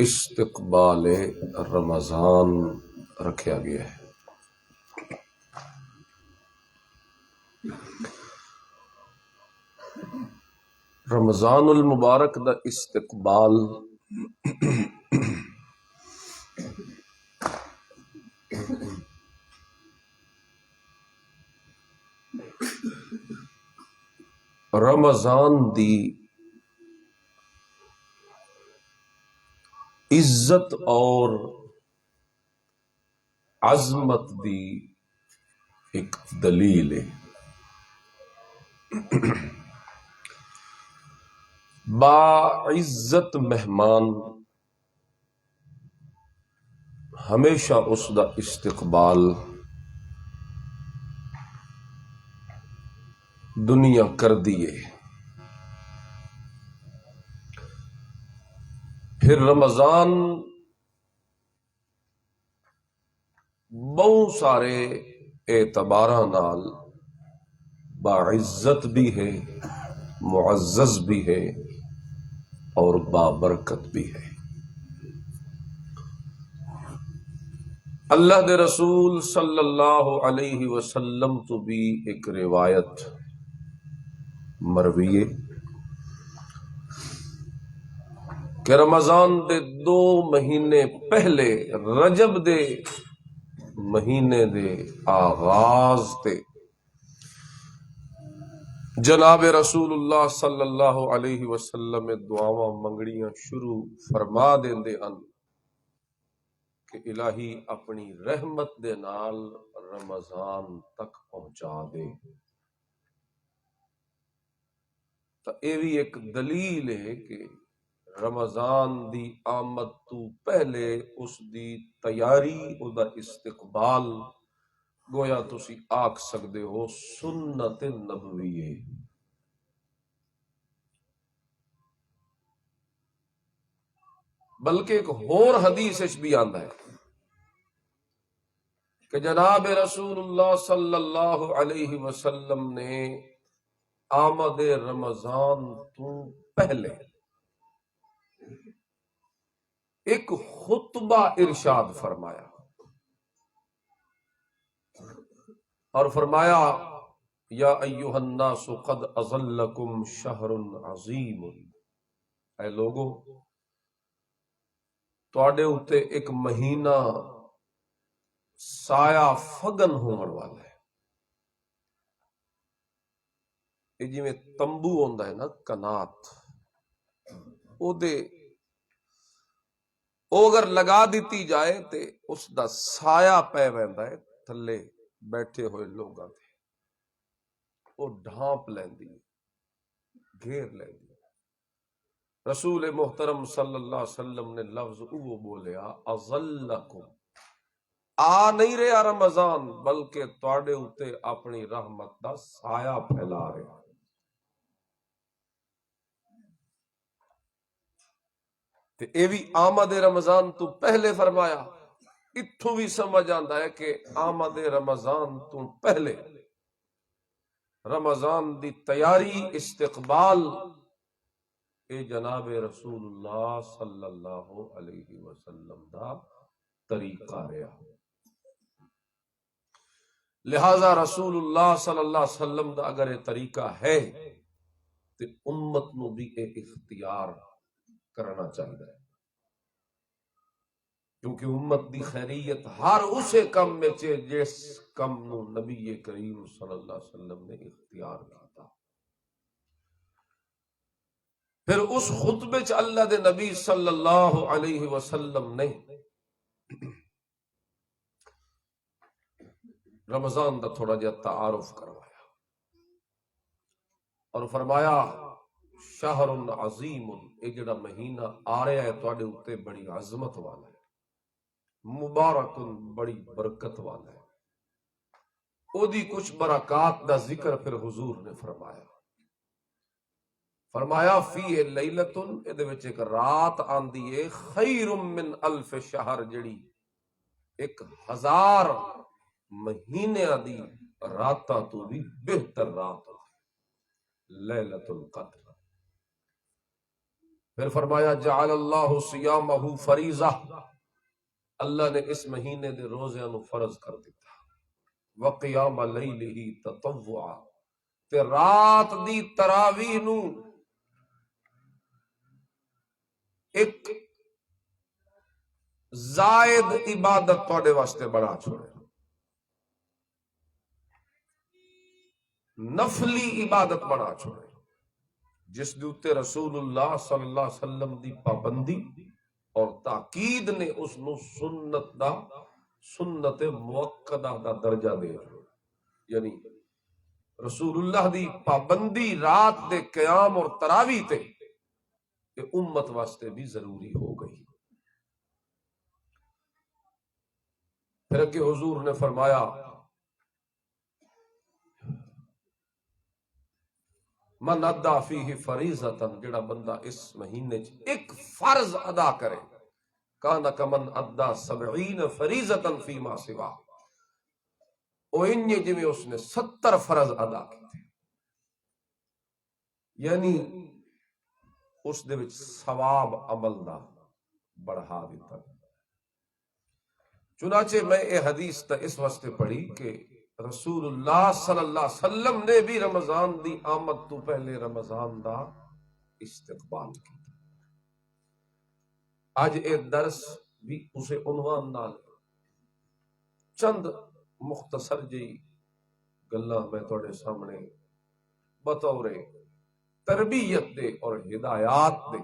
استقبال رمضان رکھا گیا ہے۔ رمضان المبارک دا استقبال رمضان دی عزت اور عظمت دی ایک دلیل ہے۔ باعزت مہمان ہمیشہ اس دا استقبال دنیا کر دیے۔ پھر رمضان بہت سارے اعتباراں نال باعزت بھی ہے، معزز بھی ہے اور بابرکت بھی ہے۔ اللہ دے رسول صلی اللہ علیہ وسلم تو بھی ایک روایت مروی ہے کہ رمضان دے 2 مہینے پہلے رجب دے مہینے دے آغاز تے جناب رسول اللہ صلی اللہ علیہ وسلم دعاواں منگڑیاں شروع فرما دیندے ہن کہ الہی اپنی رحمت دے نال رمضان تک پہنچا دے۔ تو یہ بھی ایک دلیل ہے کہ رمضان دی آمد تو پہلے اس دی تیاری، او دا استقبال گویا تسی آکھ سکدے ہو سنت نبوی ہے۔ بلکہ ایک اور حدیث اچ بھی آندا ہے کہ جناب رسول اللہ صلی اللہ علیہ وسلم نے آمد رمضان تو پہلے ایک خطبہ ارشاد فرمایا اور فرمایا یا ایھا الناس قد اظلکم شہر عظیم، اے لوگو تواڈے اوتے ایک مہینہ سایہ فگن ہون والا ہے۔ یہ جی میں تمبو ہوندا ہے نا کنات، او اگر لگا دیتی جائے تے اس دا سایہ پے ویندا ہے تھلے بیٹھے ہوئے لوگاں تے، او ڈھانپ لیندی، گھیر لیندی۔ رسول محترم صلی اللہ علیہ وسلم نے لفظ او بولیا اظلکم، آ نہیں رہا رمضان بلکہ تواڈے اوتے اپنی رحمت دا سایہ پھیلا رہا۔ تے اے بھی آمد رمضان تو پہلے فرمایا۔ اتھوں بھی سمجھ آندا ہے کہ آمد رمضان تو پہلے رمضان دی تیاری، استقبال اے جناب رسول اللہ صلی اللہ علیہ وسلم دا طریقہ رہا۔ لہذا رسول اللہ صلی اللہ علیہ وسلم دا اگر یہ طریقہ ہے تو امت نو بھی اے اختیار کرنا چاہیے، کیونکہ امت دی خیریت ہر اسے کم میں چے جس کم نو نبی کریم صلی اللہ علیہ وسلم نے اختیار کیا۔ پھر اس خطبے چ اللہ دے نبی صلی اللہ علیہ وسلم نے رمضان دا تھوڑا جہا تعارف کروایا اور فرمایا شہر عظیم، یہ جڑا مہینہ آ رہا ہے تواڈے اوتے بڑی عظمت والا ہے، مبارک بڑی برکت والا ہے۔ او دی کچھ برکات دا ذکر پھر حضور نے فرمایا فی لیلۃ، ادھے وچ ایک رات آندی ہے خیر من الف شہر، جڑی 1000 مہینیاں دی راتاں تو بھی بہتر رات ہے، لیلۃ القدر۔ پھر فرمایا جعل اللہ صیامہ فریضہ، اللہ نے اس مہینے دے روزیاں نو فرض کر دیتا، وقیام لیلہ تطوعا، تے رات دی تراویح نو ایک زائد عبادت تواڈے واسطے بنا چھوڑے، نفلی عبادت بنا چھوڑے، جس دے اوتے رسول اللہ صلی اللہ علیہ وسلم دی پابندی اور تاکید نے اس نو سنت موقدہ دا درجہ دے، یعنی رسول اللہ دی پابندی رات دے قیام اور تراویح تے کہ امت واسطے بھی ضروری ہو گئی۔ پھر کہ حضور نے فرمایا من ادا فیہ فریضۃ، جڑا بندہ اس مہینے ایک فرض ادا کرے، کان کمن ادا 70 فریضۃ فیما سوا، او انج جویں اس نے 70 فرض ادا کیتے، یعنی اس دے وچ ثواب عمل دا بڑھا دیتا۔ چنانچہ میں یہ حدیث تا اس واسطے پڑھی کہ رسول اللہ صلی اللہ علیہ وسلم نے بھی رمضان دی آمد تو پہلے رمضان دا استقبال کیا۔ آج اے درس بھی اسے عنوان نال چند مختصر جی گلاں میں تھوڑے سامنے بطور تربیت دے اور ہدایات دے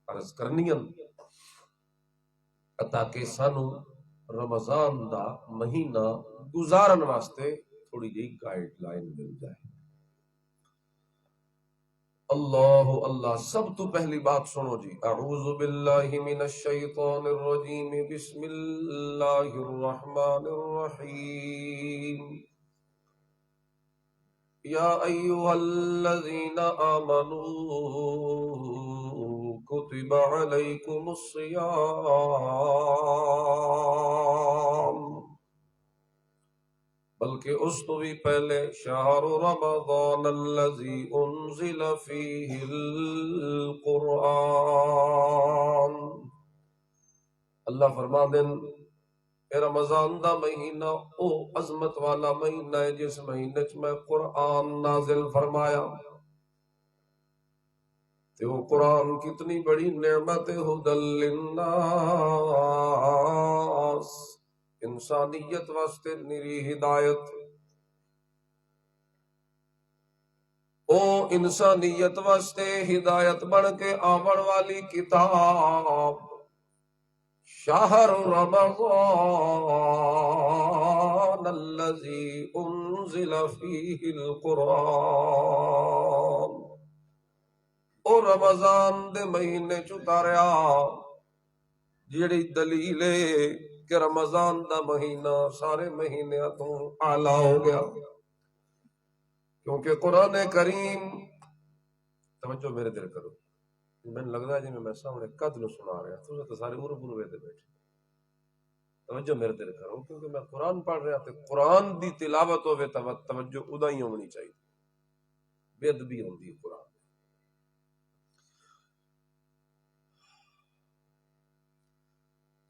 عرض کرنیاں تاکہ سانو رمضان دا مہینہ گزارن واسطے تھوڑی جی گائیڈ لائن مل جائے۔ اللہ اللہ، سب تو پہلی بات سنو جی، اعوذ باللہ من الشیطان الرجیم، بسم اللہ الرحمن الرحیم، یا ایہا الذین آمنوا کتب علیکم الصیام، بلکہ اس تو بھی پہلے شہر رمضان الذی انزل فیہ القرآن، اللہ فرما دین اے رمضان دا مہینہ او عظمت والا مہینہ ہے جس مہینے چ میں قرآن نازل فرمایا، تے وہ قرآن کتنی بڑی نعمت ہے، ھدی للناس، انسانیت واسطے نری ہدایت، او انسانیت واسطے ہدایت بن کے آون والی کتاب، شہر رمضان الذی انزل فیہ القرآن، او رمضان دے مہینے چتاریا، جیڑی دلیل ہے کہ رمضان دا مہینہ سارے مہینیاں تو اعلیٰ ہو گیا، کیونکہ قرآن کریم، توجہ میرے دل کرو، میں لگتا ہے جی میں سامنے قد نو سنا رہا، تو سارے اردو دے بیٹھے، توجہ میرے دل کرو، کیونکہ میں قرآن پڑھ رہا تے قرآن دی تلاوت ہوے توجہ ادا ہی ہونی چاہیے، بے ادبی ہوندی ہے قرآن،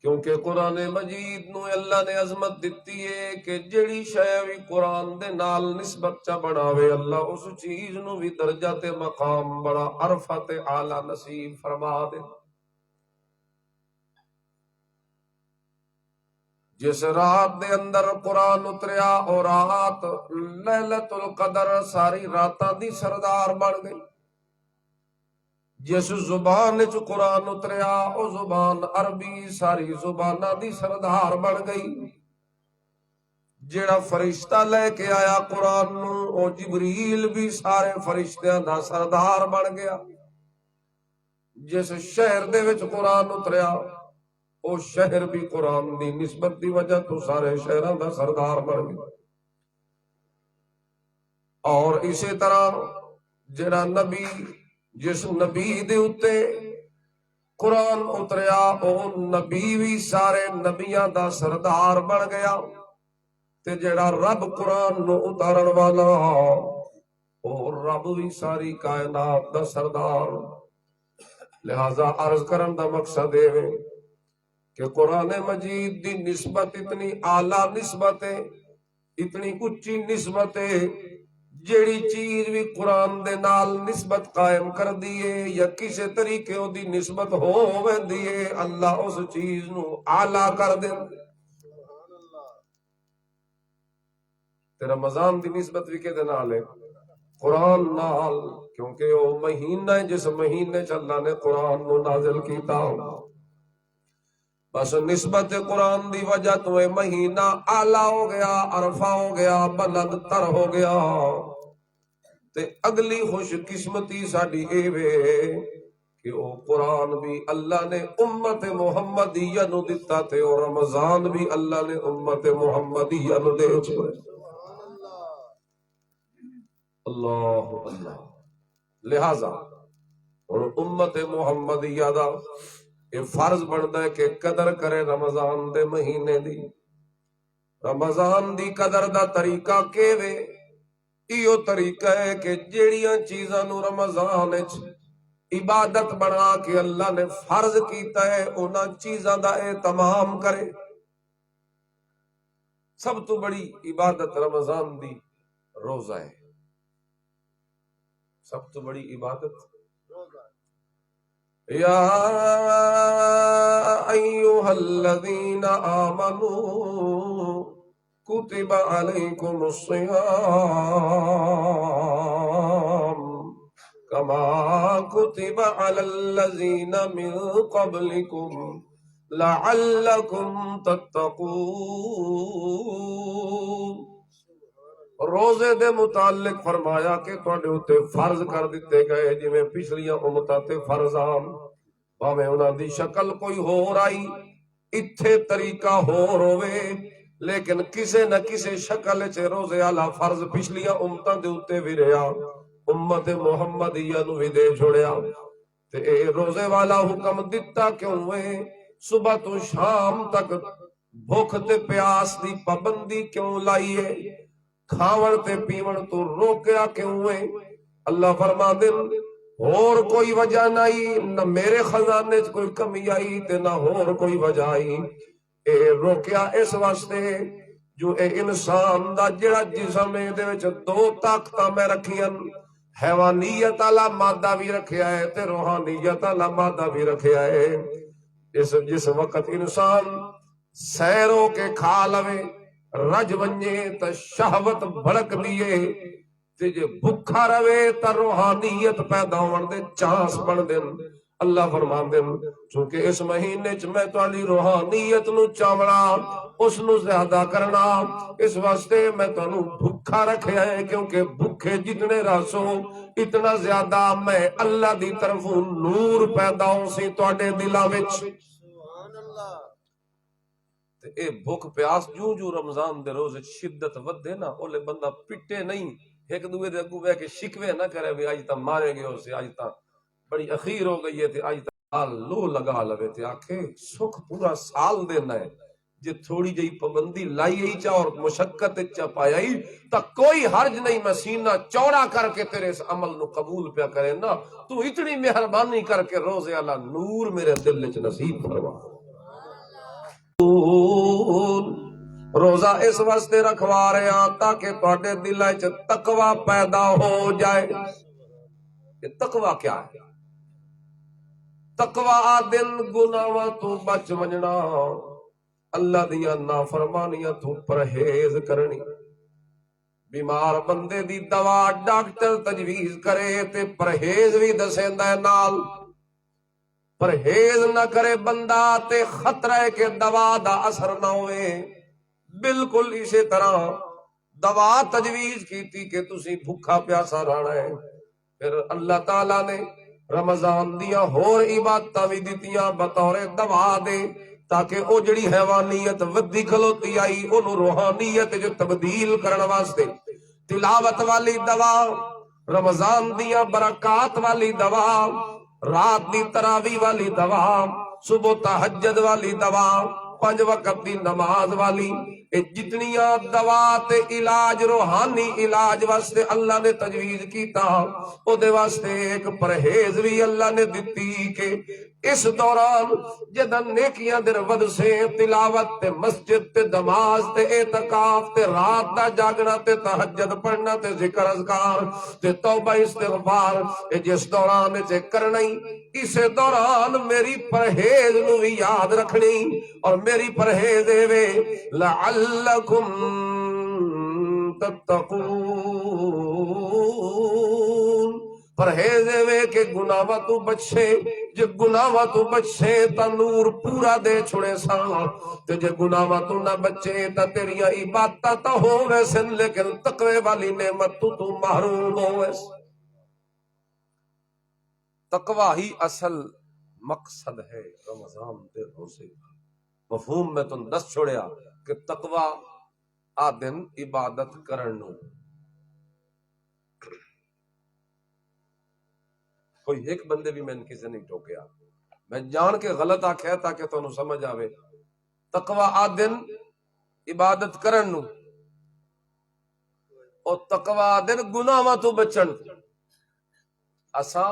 کیونکہ قرآن مجید نو اللہ نے عظمت دیتی ہے کہ جڑی شے بھی قرآن دے نال نسبت چا بناوے، اللہ اس چیز نو بھی درجہ تے مقام بڑا عرفہ تے اعلیٰ نصیب فرما دے۔ جس رات دے اندر قرآن اتریا اور رات لیلۃ القدر ساری راتاں دی سردار بن گئی، جس زبان وچ قرآن اتریا او زبان عربی ساری زباناں دی سردار بن گئی، جیڑا فرشتہ لے کے آیا قرآن نو او جبریل بھی سارے فرشتیاں دا سردار بن گیا، جس شہر دے وچ قرآن اتریا او شہر بھی قرآن دی نسبت دی وجہ تو سارے شہراں دا سردار بن گیا، اور اسی طرح جڑا نبی، جس نبی دے اتے قرآن اتریا او نبی بھی سارے نبیاں دا سردار بن گیا، تے جڑا رب قرآن نو اتارن والا او رب بھی ساری کائنات دا سردار، لہذا عرض کرن دا مقصد ہے کہ قرآن مجید دی نسبت اتنی اعلیٰ نسبت ہے، اتنی اچھی نسبت ہے، جیڑی چیز بھی قرآن دے نال نسبت قائم کر دیے یا کسی طریقے دی نسبت ہو ویندی ہے، اللہ اس چیز نو اعلیٰ کر دے۔ تے رمضان دی نسبت بھی کہ نال ہے؟ قرآن نال، کیونکہ وہ مہینہ ہے جس مہینے چ اللہ نے قرآن نو نازل کیتا، بس نسبت قرآن دی وجہ تو یہ مہینہ اعلیٰ ہو گیا، عرفہ ہو گیا، بلند تر ہو گیا۔ تے اگلی خوش قسمتی ساڈی اے وے کہ او قرآن بھی اللہ نے امت محمدیہ نو دتا تے اور رمضان بھی اللہ نے امت محمدیہ نو دے چھوڑے۔ اللہ اللہ۔ لہذا اور امت محمدیہ دا یہ فرض بنتا ہے کہ قدر کرے رمضان دے مہینے دی۔ رمضان دی قدر دا طریقہ کیوے؟ ایو طریقہ ہے کہ جیڑیاں چیزاں نو رمضان وچ عبادت بنا کے اللہ نے فرض کیتا ہے انہاں چیزاں دا اہتمام کرے۔ سب تو بڑی عبادت رمضان دی روزہ ہے، سب تو بڑی عبادت یا ایھا الذین آمنوا کتب علیکم الصیام کما کتب علی الذین من قبلکم لعلکم تتقون۔ روزے دے متعلق فرمایا کہ تواڈے اوتے فرض کر دتے گئے جویں پچھلیاں امتاں تے فرضان، بھاویں انہاں دی شکل کوئی ہور آئی، اتھے طریقہ ہور ہوے، لیکن کسے نہ کسے شکل وچ روزے والا فرض پچھلیاں امتاں دے اوتے وی رہیا، امت محمدیہ نو وی دے چھوڑیا۔ تے اے روزے والا حکم دتا کیوں ہے؟ صبح تو شام تک بھوک تے پیاس دی پابندی کیوں لائی ہے؟ کھاون تے پیون تو روکیا کیوں ہے؟ اللہ فرما دے اور کوئی وجہ نہیں، نہ میرے خزانے چ کوئی کمی آئی تے نہ اور کوئی وجہ آئی۔ اے روکیا اس واسطے جو اے انسان دا جڑا جسم ہے دے وچ دو طاقتاں میں رکھیاں، حیوانیت والا مادہ بھی رکھیا ہے تے روحانیت والا مادہ بھی رکھیا ہے۔ جس وقت انسان سیرو کے کھا لوے رج ونجے تا شہوت بھڑک دیے، تے جے بھکھا روے تا روحانیت پیدا ہون دے چانس بن دین۔ اللہ فرمان دین چونکہ اس مہینے چ میں تواڈی روحانیت نو چاونا، اس نو زیادہ کرنا، اس واسطے میں تانوں بھکھا رکھیا ہے، کیونکہ بھکھے جتنے راسو اتنا زیادہ میں اللہ دی طرفوں نور پیدا ہوں سی تواڈے دلاں وچ۔ اے بھوک پیاس جو جو رمضان دے روز شدت ودے نا، اولے بندہ پٹے نہیں، ایک دوے دے اگوں بیٹھ کے شکوے نہ کرے بھی آج تا مارے گئے ہو سے، آج تا بڑی اخیر ہو گئی ہے تے آج تا لو لگا لوے تے آکھے سکھ پورا سال دینا ہے، جے تھوڑی جئی پابندی لائی ہی چا اور مشقت چا پایا ہی تا کوئی حرج نہیں، میں سینہ چوڑا کر کے تیرے اس عمل نو قبول پیا کرے نا، تو اتنی مہربانی کر کے روزے اللہ نور میرے دل وچ نصیب فرما۔ روزہ اس واسطے رکھوا رہے ہیں تاکہ تواڈے دل وچ تقوی پیدا ہو جائے۔ یہ تقوی کیا ہے؟ تقوی دل گناہاں تو بچ ونجنا، اللہ دیاں نافرمانیاں تو پرہیز کرنی۔ بیمار بندے دی دوا ڈاکٹر تجویز کرے تے پرہیز بھی دسیندا ہے نال، پرہیز نہ کرے بندہ تے خطرہ ہے کہ دوا دا اثر نہ ہوئے۔ بالکل اسی طرح دوا تجویز کیتی کہ تسی بھوکا پیاسا رہنا ہے، پھر اللہ تعالیٰ نے رمضان دیا ہور عبادتاں بھی دتیاں بطور دوا دے، تاکہ او جڑی حیوانیت ودی کھلوتی آئی انہوں روحانیت جو تبدیل کرن واسطے تلاوت والی دوا، رمضان دیا برکات والی دوا، رات دی تراویح والی دوا، صبح تہجد والی دوا، 5 وقت دی نماز والی، جتنیاں دوا تے علاج روحانی علاج واسطے اللہ نے تجویز کیتا، او دے واسطے ایک پرہیز بھی اللہ نے دتی کہ اس دوران جدن نیکیاں در ود سے تلاوت تے مسجد تے نماز تے اعتکاف تے رات دا جاگنا تے تہجد پڑھنا تے ذکر اذکار تے توبہ استغفار جس دوران چے کرنی، اس دوران میری پرہیز نو بھی یاد رکھنی، اور میری پرہیز وے لعلکم تتقون، پرہیز وے کہ گناہاں تو بچے، جے گناہاں تو بچے تا نور پورا دے چھڑے سا، تے جے گناہاں تو نہ بچے تا تیریاں عبادتاں تا ہووے سن، لیکن تقوی والی نعمت تو محروم ہووے۔ تقوی ہی اصل مقصد ہے رمضان دے روزے کا۔ مفہوم میں تم دس چھوڑیا کہ تقوی آ دن عبادت کرن نو، کوئی ایک بندے بھی میں کسی نہیں ٹوکیا، میں جان کے غلط آکھیا تاکہ تانوں سمجھ آوے۔ تقوی آ دن عبادت کرن نو، اور تقوی آ دن گناہاں تو بچن۔ اساں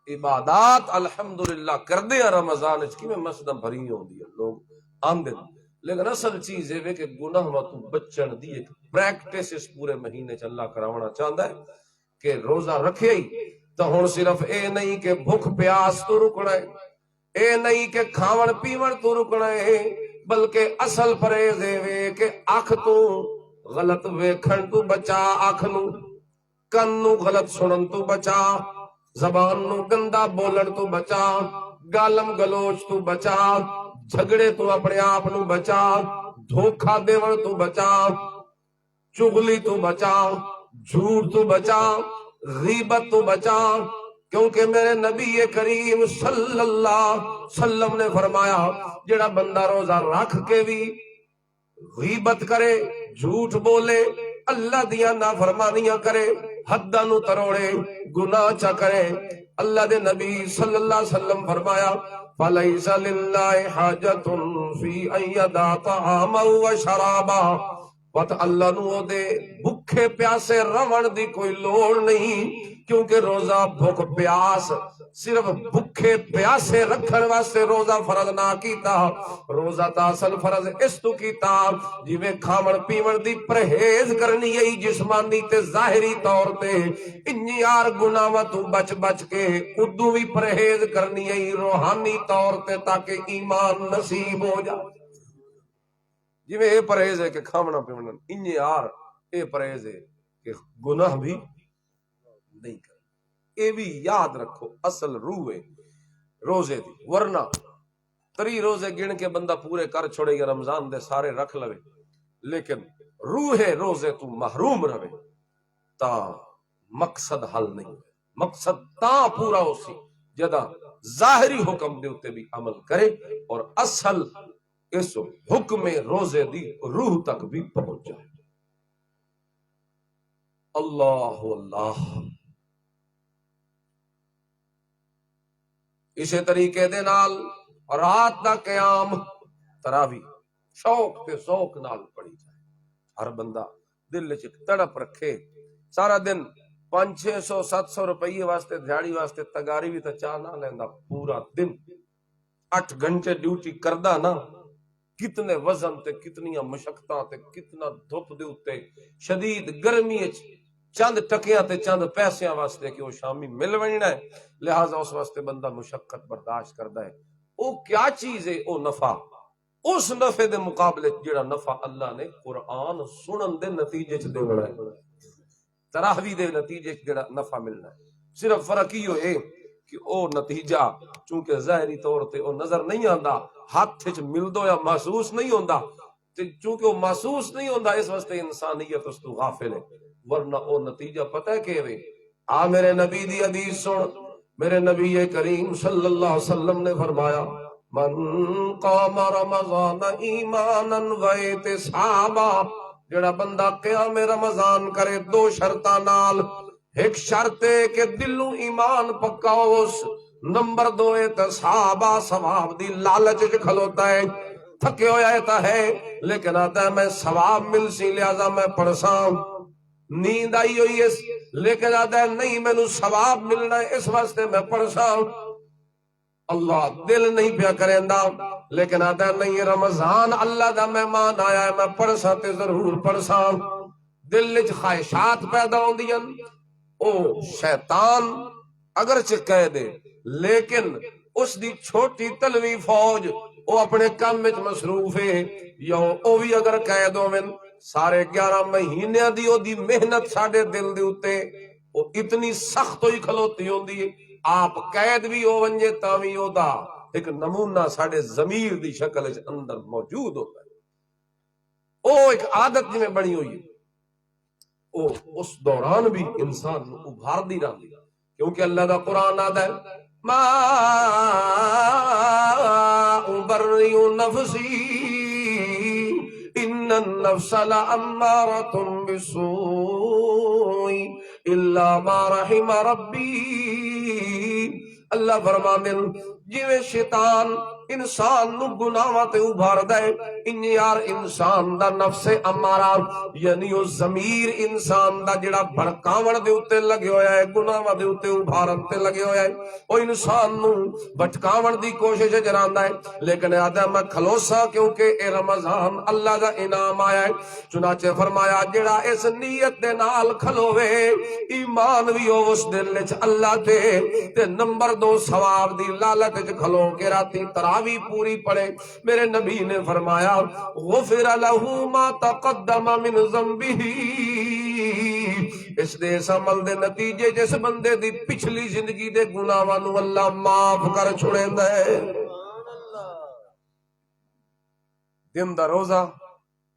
عبادات الحمدللہ کردے ہیں رمضان وچ، میں مسجداں بھری ہوندی ہیں، لوگ آندے، لیکن اصل چیز یہ ہے کہ گناہاں تو بچن دی ایک پریکٹس اس پورے مہینے چ اللہ کراونا چاہندا ہے کہ روزہ رکھے ہی تو ہن صرف اے نہیں کہ بھوک پیاس تو رکنا ہے، اے نہیں کہ کھاون پیون تو رکنا ہے، بلکہ اصل پرہیز اے کہ اکھ تو غلط ویکھن تو بچا، اکھ نو، کن نو غلط سنن تو بچا، زبان نو گندا بولن تو بچا، گالم گلوچ تو بچا، جھگڑے تو اپنے آپ نو بچا، دھوکھا دیون تو بچا، چغلی تو بچا، جھوٹ تو بچا، غیبت تو بچا، کیونکہ میرے نبی کریم صلی اللہ علیہ وسلم نے فرمایا جڑا بندہ روزہ رکھ کے بھی غیبت کرے، جھوٹ بولے، اللہ دیا نافرمانیاں کرے، حداں نو تروڑے، گناہ چا کرے، اللہ دے نبی صلی اللہ علیہ وسلم فرمایا فَلَيْسَ لِلَّهِ حَاجَةٌ فِي أَن يَدَعَ طَعَامَهُ وَشَرَابَهُ، پتہ اللہ نو دے بھکھے پیاسے رون دی کوئی لوڑ نہیں، کیونکہ روزہ بھوک پیاس صرف بھکھے پیاسے رکھن واسطے روزہ فرض نہ کیتا، روزہ تا اصل فرض اس تو کیتا جویں کھاون پیون دی پرہیز کرنی ہے جسمانی تے ظاہری طور تے، انیار گناہاں تو بچ بچ کے ادو بھی پرہیز کرنی ہے روحانی طور تے تاکہ ایمان نصیب ہو جائے۔ جویں اے پرہیز ہے کہ کھاونا پیونا، انیار اے پرہیز ہے کہ گناہ بھی نہیں کرنا۔ اے بھی یاد رکھو اصل روح ہے روزے دی، ورنہ 3 روزے گن کے بندہ پورے کر چھوڑے یا رمضان دے سارے رکھ لوے، لیکن روح روزے تو محروم رہے تا مقصد حل نہیں، مقصد تا پورا ہو سی جدا ظاہری حکم دے اتے بھی عمل کرے اور اصل اس حکم روزے دی روح تک بھی پہنچ جائے۔ اللہ اللہ۔ اسی طریقے دے نال رات دا قیام تراوی شوق تے ذوق نال پڑھی جائے، ہر بندہ دل وچ تڑپ رکھے، سارا دن 500-600-700 روپیے واسطے دیہاڑی واسطے تگاری بھی تے چاہ نہ لیندا، پورا دن 8 گھنٹے ڈیوٹی کردا نا، کتنے وزن تے کتنیاں مشقتاں تے کتنا دھوپ دے اوتے شدید گرمی وچ چند ٹکیاں تے چند پیسیاں واسطے کہ وہ شامی مل وننا ہے، لہذا اس واسطے بندہ مشقت برداشت کردا ہے۔ او کیا چیز ہے؟ او نفع، اس نفع دے مقابلے جڑا نفع اللہ نے قرآن سنن دے نتیجے چ دینا ہے، تراوی دے نتیجے چ جڑا نفع ملنا ہے، صرف فرق ہی ہے کہ او نتیجہ چونکہ ظاہری طور تے او نظر نہیں آندا، ہاتھ وچ ملدو یا محسوس نہیں ہوندا، تے چونکہ وہ محسوس نہیں ہوندا اس واسطے انسانیت اس تو غافل ہے، ورنہ او نتیجہ پتہ ہے کہ آ میرے نبی دی حدیث سن، میرے نبی کریم صلی اللہ علیہ وسلم نے فرمایا من قام رمضان ایمانا و احتسابا، جڑا بندہ قیام رمضان کرے 2 شرطاں نال، ایک شرط ہے کہ دلوں ایمان پکا ہو، نمبر 2 احتسابا ثواب دی لالچ وچ کھلوتا ہے، تھکے ہویا تا ہے لیکن آتا ہے میں ثواب مل سی لہذا میں پڑھساں، نیند آئی ہوئی ہے لیکن آتا ہے نہیں میں نو ثواب ملنا ہے اس واسطے میں پڑھساں، اللہ دل نہیں پیا کریندا لیکن آتا ہے نہیں رمضان اللہ دا مہمان آیا ہے میں پڑھساں تے ضرور پڑھساں، دل وچ خواہشات پیدا ہوندیاں، او شیطان اگرچہ کہہ دے لیکن اس دی چھوٹی تلوی فوج او اپنے کام وچ مصروف ہے، یا او بھی اگر کہہ دو میں سارے 11 مہینے دی او دی محنت ساڈے دل دے اوتے او اتنی سخت ہوئی کھلوتی ہوندی ہے، آپ قید بھی ہو ونجے تاوی او دا ایک نمونہ ساڈے ضمیر دی شکل وچ اندر موجود ہوتا ہے، او ایک عادت جی میں بنی ہوئی ہے، او اس دوران بھی انسان نو ابھار دی رہی کیونکہ اللہ دا قرآن آتا ہے ما ابرئ نفسی ان النفس لامارۃ بالسوء الا ما رحم ربی، اللہ فرماندے جویں شیطان انسان نو گناہاں تے ابھاردا ہے ان یار انسان دا نفس امارہ یعنی او ضمیر انسان دا جڑا بھڑکاون دے اوتے لگے ہویا ہے گناہاں دے اوتے ابھارن تے لگے ہویا ہے او انسان نو بھٹکاون دی کوشش جراندا ہے لیکن آدھا میں کھلوسا کیونکہ اے رمضان اللہ دا انعام آیا ہے، چنانچہ فرمایا جڑا اس نیت دے نال کھلوے ایمان بھی ہو اس دل وچ اللہ تے نمبر 2 ثواب دی لالچ وچ کھلو کے راتی تراوی پوری پڑھے، میرے نبی نے فرمایا غفر لہ ما تقدم من ذنبہ، اس دے اس عمل دے نتیجے جس بندے دی پچھلی زندگی دے گناہاں نو اللہ معاف کر چھڑیندا ہے۔ دن دا روزہ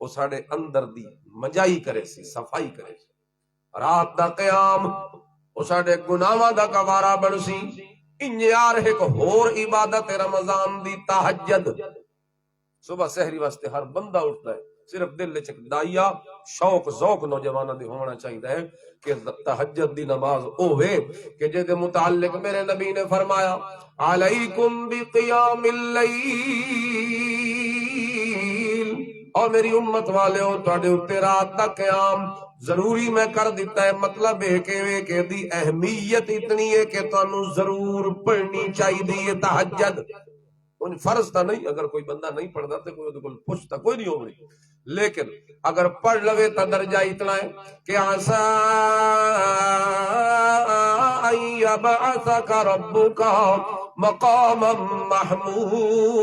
او ساڈے اندر دی مجائی کرے سی صفائی کرے سی، رات دا قیام او ساڈے گناہاں دا کفارہ بن سی، انجار ایک ہور عبادت رمضان دی تہجد، صبح سحری واسطے ہر بندہ اٹھتا ہے صرف دل وچ دائیا شوق ذوق نوجواناں دی ہونا چاہیے کہ تہجد دی نماز ہوے کہ جے دے متعلق میرے نبی نے فرمایا علیکم بقیام اللیل، اور میری امت والے ہو تواڈے اوتے رات دا قیام ضروری میں کر دیتا ہے، مطلب ہے کہ دی اہمیت اتنی ہے کہ تانوں ضرور پڑھنی چاہیے تہجد، ان فرض تا نہیں، اگر کوئی بندہ نہیں پڑھتا تو کوئی کوئی پوچھتا کوئی نہیں ہوگی، لیکن اگر پڑھ لوے تا درجہ اتنا ہے کہ عسیٰ ان یبعثک ربک مقاما محمودا،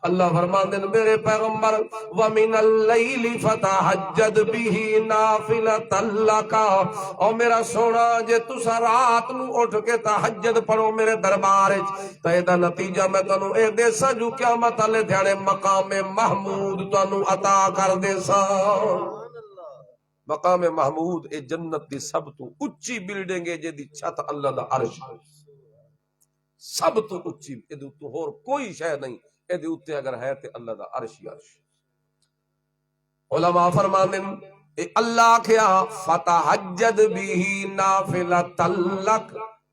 اللہ فرماندے میرے پیغمبر وَمِنَ اللَّيْلِ فَتَحَجَّدْ بِهِ نَافِلَةً لَكَ، اور میرا سونا جے تسا رات نو اٹھ کے تہجد پڑھو میرے دربار وچ تے دا نتیجہ میں تانوں اے دیسا جو قیامت والے دھیانے مقام محمود تانوں عطا کر دیسا۔ مقام محمود اے جنت دی سب تو اچھی بلڈنگ ہے جے دی چھت اللہ دا عرش، سب تو اچھی، اے دے تو ہور کوئی شے نہیں، اے دے اوتے اگر ہے تے اللہ دا عرش ہی عرش۔ علماء فرماندے اے اللہ کیا فتحجد بھی نافلۃ لک،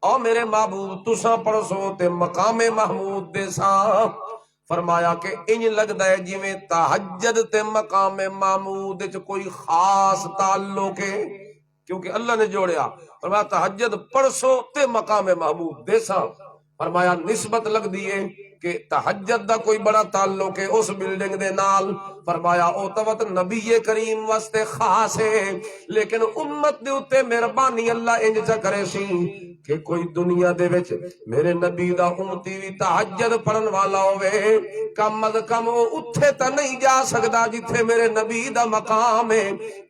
او میرے معبود تساں پڑھسو تے مقام محمود دے سا، فرمایا کہ انج لگدا ہے جویں تہجد تے مقام محمود وچ کوئی خاص تعلق ہے کیونکہ اللہ نے جوڑیا، فرمایا تہجد پڑھسو تے مقام محمود دے سا، فرمایا نسبت لگ دیئے کہ تہجد دا کوئی بڑا تعلق ہے اس بلڈنگ دے نال، فرمایا او توت نبی کریم واسطے خاص ہے لیکن امت دے اوتے مہربانی اللہ انج چا کرے سی کہ کوئی دنیا دے وچ میرے نبی دا امتی بھی تہجد پڑھن والا ہوئے کم از کم او اتھے تا نہیں جا سکدا جتھے میرے نبی دا مقام ہے،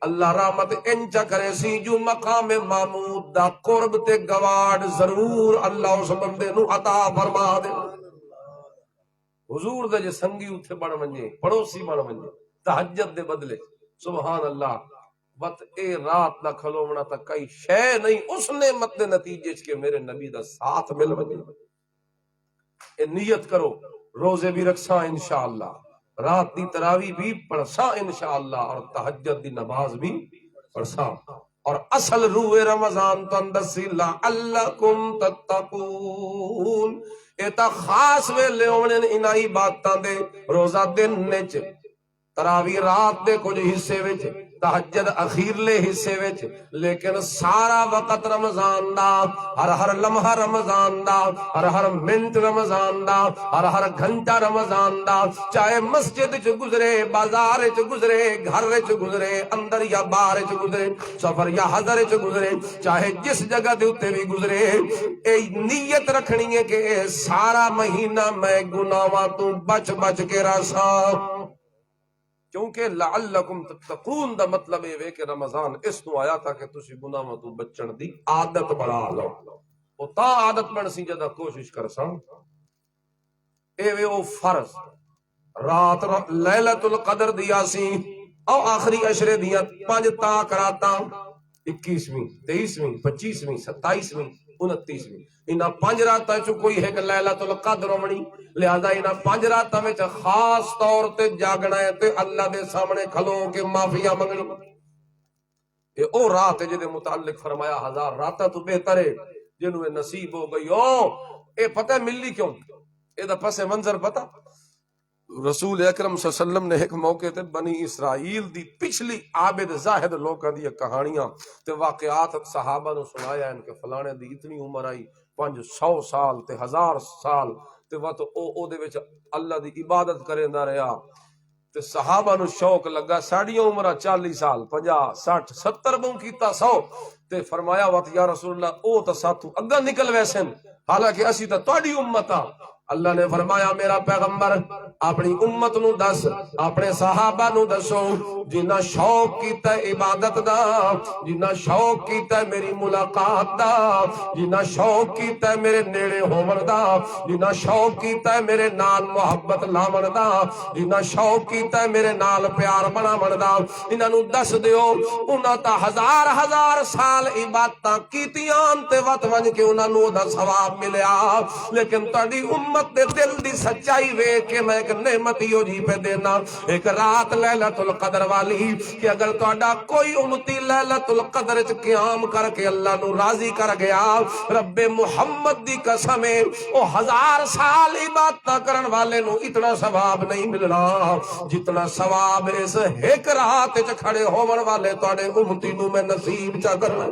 اللہ رحمت انج چا کرے سی جو مقام محمود دا قرب تے گواڑ ضرور اللہ اس بندے نو عطا فرما دے۔ حضور دے جے سنگی اتھے بڑھ ونجے پڑوسی بڑھ ونجے تہجد دے بدلے، سبحان اللہ، بت اے رات دا کھلونا تا کئی شے نہیں اس نعمت دے نتیجے کے میرے نبی دا ساتھ مل ونجے، اے نیت کرو روزے بھی رکھساں انشاءاللہ، رات دی تراوی بھی پڑھساں انشاءاللہ، اور تہجد دی نماز بھی پڑھساں، اور اصل روح رمضان تو اندسی لعلکم تتقون. یہ تا خاص ویلے ہونے انہی باتاں دے. روزہ دن وچ، تراوی رات دے کچھ حصے وچ، تہجد اخیرلے حصے وچ، لیکن سارا وقت رمضان دا، ہر لمحہ رمضان دا، ہر منٹ رمضان دا، ہر گھنٹہ رمضان دا. چاہے مسجد چ گزرے، بازار چ گزرے، گھر چ گزرے، اندر یا باہر چ گزرے، سفر یا حضر چ گزرے، چاہے جس جگہ دے اتے بھی گزرے، اے نیت رکھنی ہے کہ اے سارا مہینہ میں گناہاں تو بچ بچ کے رساں. کیونکہ لعلکم تتقون دا مطلب یہ ہے کہ رمضان اس تو آیا تھا کہ تسی گناہاں تو بچن دی عادت بنا لو. او تا عادت بن سی جدا کوشش کرساں اے وے او فرض رات لیلۃ القدر دیا سی او آخری عشرے دیا 5 تاک راتاں، 21ویں، 23ویں، 25ویں، 27ویں، 29ویں. انہاں 5 راتاں چ کوئی ایک لیلۃ القدر ہونی، لہذا انہاں 5 راتاں وچ خاص طور تے جاگنا ہے تے اللہ دے سامنے کھلو کے معافیاں منگنی. اے او رات ہے جدے متعلق فرمایا 1000 راتاں تو بہتر ہے جنوں اے نصیب ہو گئی. او اے پتہ ملی کیوں؟ اے دا پس منظر پتہ رسول اکرم صلی اللہ علیہ وسلم نے ایک موقع تے بنی اسرائیل دی پچھلی عابد زاہد لوکاں دی کہانیاں تے واقعات صحابہ نو سنایا ان کے فلانے دی اتنی عمر آئی 500 سال تے 1000 سال تے وہ تو او دے وچ اللہ دی عبادت کریندا رہیا تے صحابہ نو شوق لگا. ساڈیاں عمراں 40 سال 50 60 70 بوں کیتا 100 تے فرمایا وقت یا رسول اللہ او تے ساتھوں اگا نکل ویسن حالانکہ اسی تے تہاڈی امت آ. اللہ نے فرمایا میرا پیغمبر اپنی امت نو دس، اپنے صحابہ نو دسو جنہ شوق کیتا ہے عبادت دا، جنہ شوق کیتا ہے میری ملاقات دا، جنہ شوق کیتا ہے میرے نیڑے ہون دا، جنہ شوق کیتا ہے میرے نال محبت لاون دا، جنہ شوق کیتا ہے میرے نال پیار بناون دا، انہاں نو دس دیو انہاں تا 1000 سال عبادتاں کیتیاں تے وت ونج کے انہاں نو دا ثواب ملیا. لیکن تہاڈی امت دے دل دی سچائی ویکھ کے میں ایک نعمت ہی جی پہ دینا، ایک رات لیلۃ القدر والی کہ اگر تہاڈا کوئی امتی لیلۃ القدر وچ قیام کر کے اللہ نو راضی کر گیا، رب محمد دی قسم ہے او 1000 سال عبادت کرن والے نو اتنا ثواب نہیں ملنا جتنا ثواب اس ایک رات وچ کھڑے ہون والے تہاڈے امتی نو میں نصیب چا کرنا.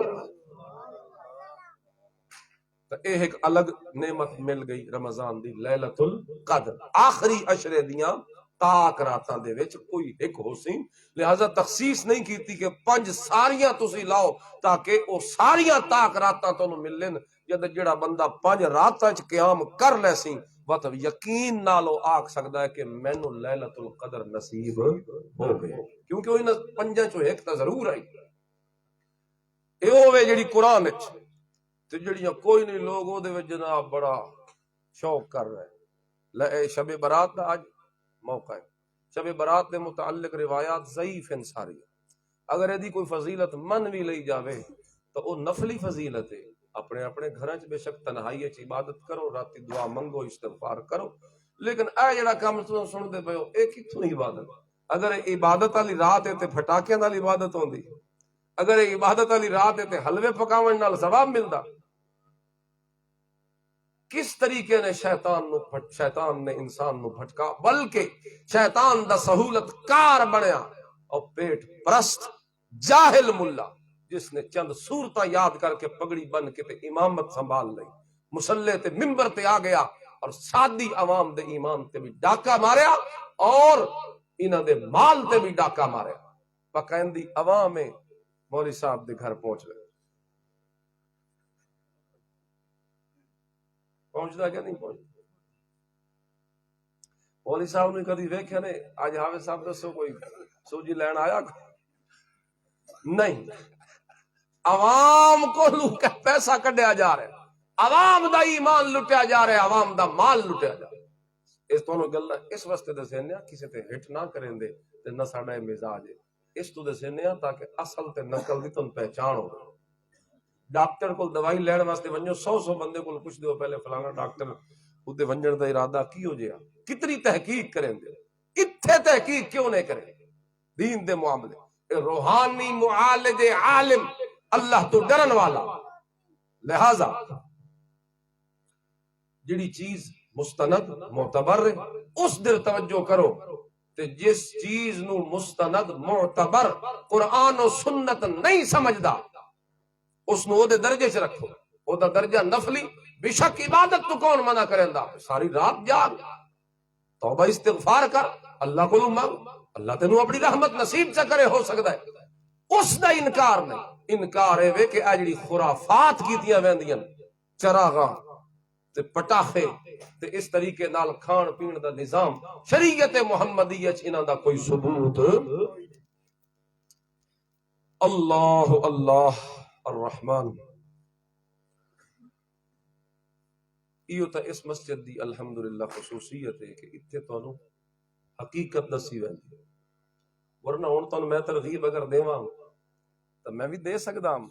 اے ایک الگ نعمت مل گئی رمضان دی لیلۃ القدر آخری عشرے دیاں تاک راتاں دے وچ کوئی ایک ہو سی. لہذا تخصیص نہیں کیتی کہ 5 ساریاں تسی لاؤ تاکہ او ساریاں تاک راتاں تانوں ملن. جد جڑا بندہ 5 راتاں وچ قیام کر لے سی وہ تو یقین نالو آکھ سکدا ہے کہ مینوں لیلۃ القدر نصیب ہو گئی، کیونکہ انہاں 5 چوں ایک تے ضرور آئی. اے ہوے جڑی قرآن وچ تے جڑیاں کوئی نہیں لوگ او دے وچ جناب بڑا شوق کر رہے. شب برات دا آج موقع ہے. شب برات دے متعلق روایات ضعیف ہیں ساری. اگر ایدی کوئی فضیلت من بھی لئی جاوے تو او نفلی فضیلت ہے. اپنے اپنے گھراں چ بے شک تنہائی وچ عبادت کرو، راتی دعا منگو، استغفار کرو، لیکن اے جڑا کام تساں سنتے پئے ہو اے کتھوں عبادت؟ اگر عبادت والی رات ہے تے پھٹاکیاں نال عبادت ہوندی، اگر عبادت والی رات ہے تے حلوے پکاون نال ثواب ملدا. کس طریقے نے شیطان نے انسان نو بھٹکا، بلکہ شیطان دا سہولت کار بنیا اور پیٹ پرست جاہل ملا جس نے چند صورتاں یاد کر کے پگڑی بن کے تے امامت سنبھال لئی، مصلی تے منبر تے آ گیا اور سادی عوام دے ایمان تے بھی ڈاکہ ماریا اور انہاں دے مال تے بھی ڈاکہ ماریا. پکائندی عوام میں مولوی صاحب دے گھر پہنچ گئے. پہنچتا کیا نہیں پہنچتا؟ مولوی صاحب نے کدی ویکھیا نے اج حافظ صاحب دسو کوئی سوجی لین آیا نہیں. عوام کو پیسہ کڈیا جا رہا ہے، عوام دا ایمان لٹیا جا رہا ہے، عوام دا مال لٹیا جا رہا ہے. اس دونوں گلاں اس واسطے دسنے کسی تے ہٹ نہ کریں دے تے نہ ساڈا مزاج ہے. اس تو دسنے تاکہ اصل تے نقل دی تن پہچان ہو. ڈاکٹر کو دوائی لین واسطے ونجو 100 بندے کو پوچھ دیو پہلے فلانا ڈاکٹر اُتے ونجن دا ارادہ کی ہو جیا، کتنی تحقیق کریں دے، اتھے تحقیق کیوں نہیں کریں دین دے معاملے. روحانی معالج عالم اللہ تو ڈرن والا. لہذا جڑی چیز مستند معتبر اس در توجہ کرو تے جس چیز نو مستند معتبر قرآن و سنت نہیں سمجھدا اس نو دے درجے چ رکھو. او دا درجہ نفلی بے شک عبادت تو کون منع کریندا, ساری رات جاگ توبہ استغفار کر اللہ کو مانگ, اللہ تینوں اپنی رحمت نصیب چ کرے. ہو سکتا ہے اس دا انکار نہیں. انکار اے وے کہ اے جڑی خرافات کیتیاں ویندیاں چراغاں تے پٹاخے تے اس طریقے نال کھان پین دا نظام شریعت محمدیہ چ انہاں دا کوئی ثبوت. اللہ اللہ الرحمن. ایو تا اس مسجد دی الحمدللہ خصوصیت ہے کہ اتھے تانوں حقیقت دسی ویندی, ورنہ ہن تانوں میں ترغیب اگر دیواں تو میں بھی دے سکدا ہوں,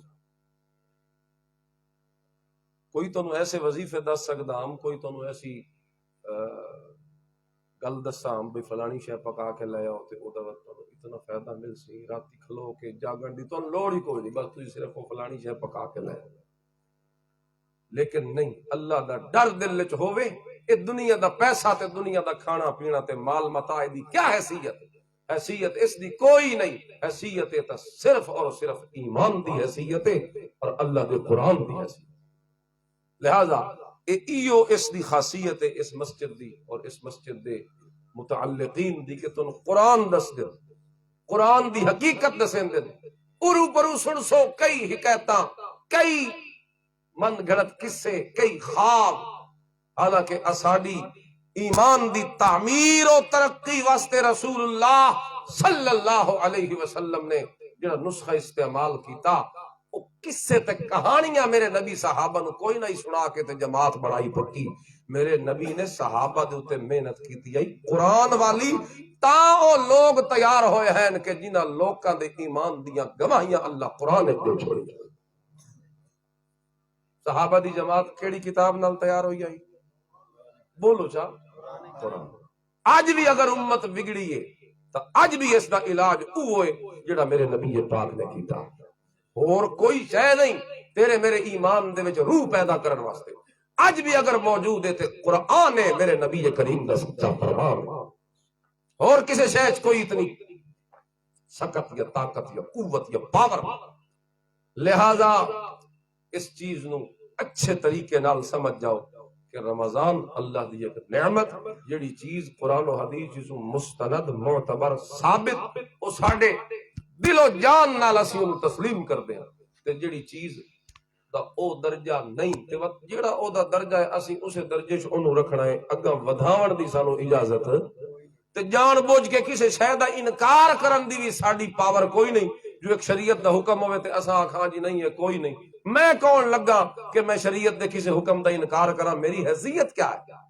کوئی تانوں ایسے وظیفے دس سکدا ہوں, کوئی تانوں ایسی گل دساں بھی فلانی شے پکا کے لے آؤ تے او دا تانوں اتنا فائدہ مل سی, راتی کھلو کے جاگن دی تانوں لوڑ ہی کوئی نہیں, بس تسی صرف او فلانی شے پکا کے لے آؤ. لیکن نہیں, اللہ دا ڈر دل وچ ہووے, اے دنیا دا پیسہ تے دنیا دا کھانا پینا تے مال متاع دی کیا حیثیت, حیثیت اس دی کوئی نہیں. حیثیت تا صرف اور صرف ایمان دی حیثیت اور اللہ دے قرآن دی حیثیت. لہذا ایو اس دی خاصیت ہے اس مسجد دی اور اس مسجد دے متعلقین دی کہ تن قرآن دس دے, قرآن دی حقیقت دسیں دے. ارو پرو سن سو کئی حکایتاں, کئی من گھڑت قصے, کئی خواب, حالانکہ اساڈی ایمان دی تعمیر و ترقی واسطے رسول اللہ صلی اللہ علیہ وسلم نے جڑا نسخہ استعمال کیتا وہ قصے تے کہانیاں میرے نبی صحابہ نو کوئی نہیں سنا کے تے جماعت بڑائی پکی. میرے نبی نے صحابہ دے اوتے محنت کیتی ہے قرآن والی, تا او لوگ تیار ہوئے ہیں کہ جنہاں لوکاں دے ایمان دیاں گواہیاں اللہ قرآن دے چھوڑی. صحابہ دی جماعت کیڑی کتاب نال تیار ہوئی آئی, بولو چا قرآن. آج بھی اگر امت بگڑی ہے تو آج بھی اس دا علاج اوہ ہے جڑا میرے نبی پاک نے کیتا, اور کوئی شے نہیں تیرے میرے ایمان دے وچ روح پیدا کرن واسطے. آج بھی اگر موجود ہے تے قرآن ہے میرے نبی کریم دا سچا فرمان, اور کسی شے وچ کوئی اتنی سکت یا طاقت یا قوت یا پاور. لہذا اس چیز نو اچھے طریقے نال سمجھ جاؤ کہ رمضان اللہ دی ایک نعمت, جڑی چیز قرآن و حدیث جسو مستند معتبر ثابت او ساڈے دل و جان نال اسی اونوں تسلیم کردے ہاں, تے جڑی چیز دا او درجہ نہیں تے جڑا او دا درجہ ہے اسی اسے درجے چ اونوں رکھنا ہے, اگاں ودھاون دی سانو اجازت تے جان بوجھ کے کسے شے دا انکار کرن دی بھی ساڈی پاور کوئی نہیں. جو ایک شریعت دا حکم ہوئے تے اساں آکھاں جی نہیں ہے کوئی نہیں, میں کون لگا کہ میں شریعت دے کسی حکم دا انکار کراں, میری حیثیت کیا ہے,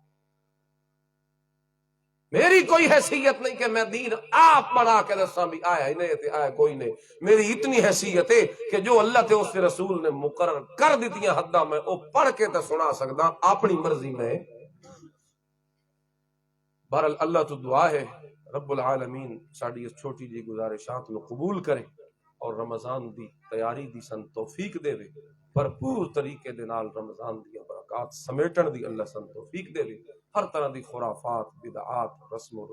میری کوئی حیثیت نہیں کہ میں دین آپ بنا کے دساں بھی آیا ہی نہیں تے آیا کوئی نہیں. میری اتنی حیثیت ہے کہ جو اللہ تے اس کے رسول نے مقرر کر دیتیاں حداں میں او پڑھ کے تے سنا سکدا اپنی مرضی میں. بہرحال اللہ تو دعا ہے رب العالمین ساڈی اس چھوٹی جی گزارشات نو قبول کرے اور رمضان دی تیاری دی سن توفیق دے وے, بھرپور طریقے دے نال رمضان دی برکات سمیٹن دی اللہ سن توفیق دے وے. ہر طرح دی خرافات, بدعات, رسم و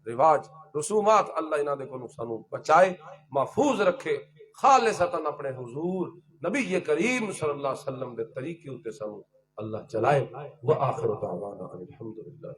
رواج, رسومات اللہ انہاں دے کولوں سانو بچائے, محفوظ رکھے, خالصتاً اپنے حضور نبی کریم صلی اللہ علیہ وسلم دے طریقے اُتے سانو اللہ چلائے. وآخر دعوانا الحمدللہ.